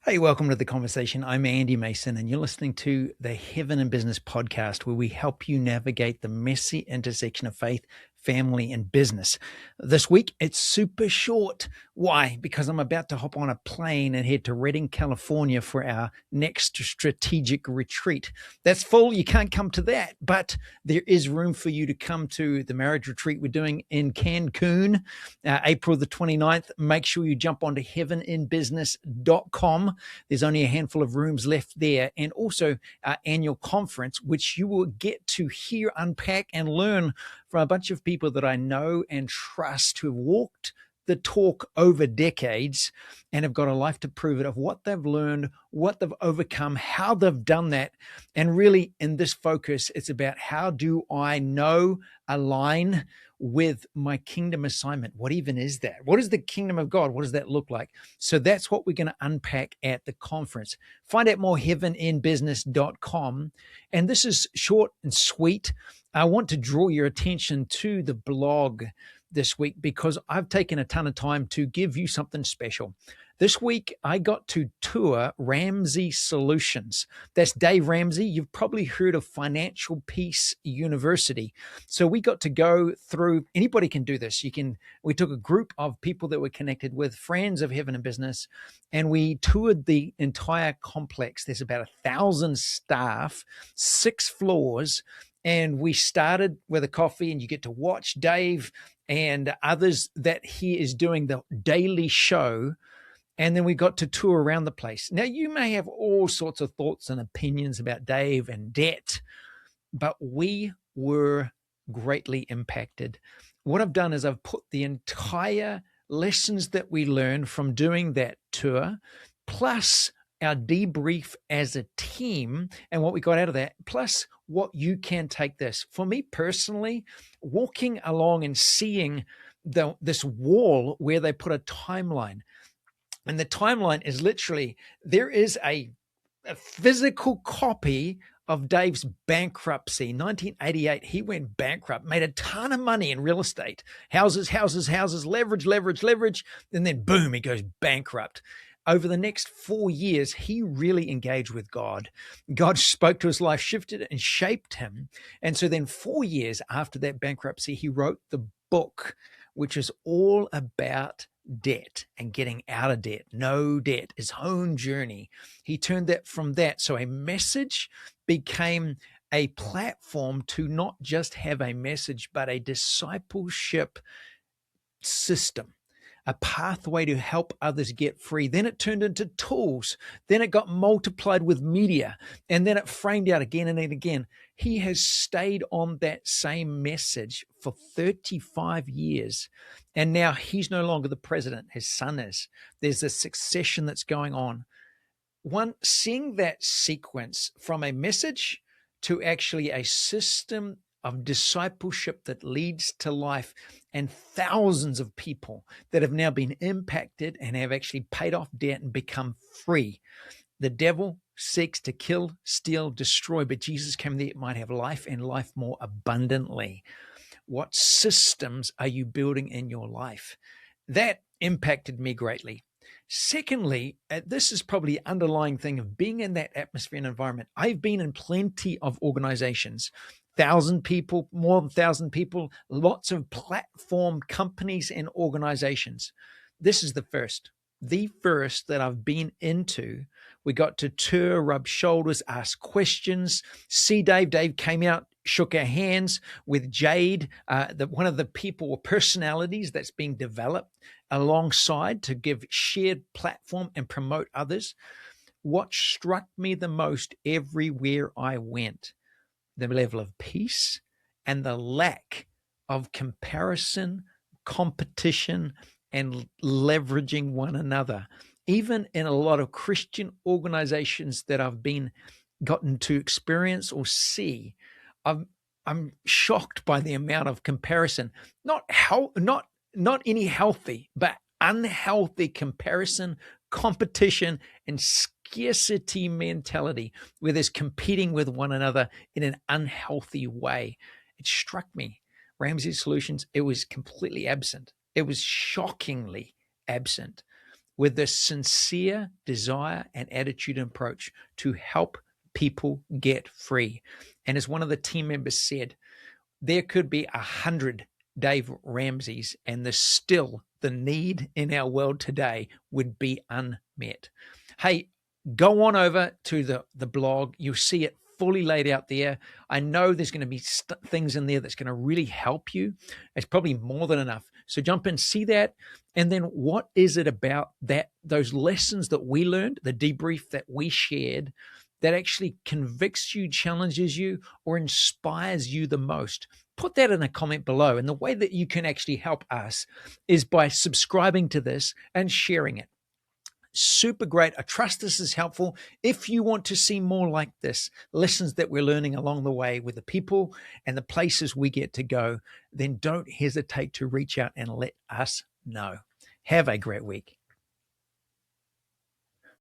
Hey, welcome to the conversation. I'm Andy Mason, and you're listening to the Heaven and Business podcast, where we help you navigate the messy intersection of faith, family, and business. This week, it's super short. Why? Because I'm about to hop on a plane and head to Redding, California for our next strategic retreat. That's full. You can't come to that, but there is room for you to come to the marriage retreat we're doing in Cancun, April the 29th. Make sure you jump onto heaveninbusiness.com. There's only a handful of rooms left there. And also our annual conference, which you will get to hear, unpack, and learn from a bunch of people that I know and trust who have walked the talk over decades and have got a life to prove it, of what they've learned, what they've overcome, how they've done that. And really in this focus, it's about how do I know, align with my kingdom assignment? What even is that? What is the kingdom of God? What does that look like? So that's what we're going to unpack at the conference. Find out more, heaveninbusiness.com. And this is short and sweet. I want to draw your attention to the blog this week because I've taken a ton of time to give you something special. This week, I got to tour Ramsey Solutions. That's Dave Ramsey. You've probably heard of Financial Peace University. So we got to go through, anybody can do this. We took a group of people that were connected with friends of Heaven and Business, and we toured the entire complex. There's about 1,000 staff, 6 floors, and we started with a coffee, and you get to watch Dave and others that he is doing the daily show. And then we got to tour around the place. Now, you may have all sorts of thoughts and opinions about Dave and debt, but we were greatly impacted. What I've done is I've put the entire lessons that we learned from doing that tour, plus our debrief as a team and what we got out of that, plus what you can take this. For me personally, walking along and seeing this wall where they put a timeline, and the timeline is literally, there is a physical copy of Dave's bankruptcy. 1988, he went bankrupt, made a ton of money in real estate, houses, leverage, and then boom, he goes bankrupt. Over the next 4 years, he really engaged with God. God spoke to his life, shifted and shaped him. And so then 4 years after that bankruptcy, he wrote the book, which is all about debt and getting out of debt, no debt, his own journey. He turned that from that. So a message became a platform to not just have a message, but a discipleship system, a pathway to help others get free. Then it turned into tools. Then it got multiplied with media. And then it framed out again and again. He has stayed on that same message for 35 years. And now he's no longer the president. His son is. There's a succession that's going on. Seeing that sequence from a message to actually a system of discipleship that leads to life, and thousands of people that have now been impacted and have actually paid off debt and become free. The devil seeks to kill, steal, destroy, but Jesus came that it might have life and life more abundantly. What systems are you building in your life? That impacted me greatly. Secondly, this is probably the underlying thing of being in that atmosphere and environment. I've been in plenty of organizations, 1,000 people, more than 1,000 people, lots of platform companies and organizations. This is the first that I've been into. We got to tour, rub shoulders, ask questions, see Dave. Dave came out, shook our hands with Jade, one of the people or personalities that's being developed alongside to give shared platform and promote others. What struck me the most everywhere I went, the level of peace and the lack of comparison, competition, and leveraging one another. Even in a lot of Christian organizations that I've gotten to experience or see, I'm shocked by the amount of comparison. Not any healthy, but unhealthy comparison, competition, and scarcity mentality, where there's competing with one another in an unhealthy way. It struck me. Ramsey Solutions, it was completely absent. It was shockingly absent. with the sincere desire and attitude and approach to help people get free. And as one of the team members said, there could be 100 Dave Ramseys, and the need in our world today would be unmet. Hey, go on over to the blog. You'll see it fully laid out there. I know there's going to be things in there that's going to really help you. It's probably more than enough. So jump in, see that. And then what is it about those lessons that we learned, the debrief that we shared, that actually convicts you, challenges you, or inspires you the most? Put that in a comment below. And the way that you can actually help us is by subscribing to this and sharing it. Super great. I trust this is helpful. If you want to see more like this, lessons that we're learning along the way with the people and the places we get to go, then don't hesitate to reach out and let us know. Have a great week.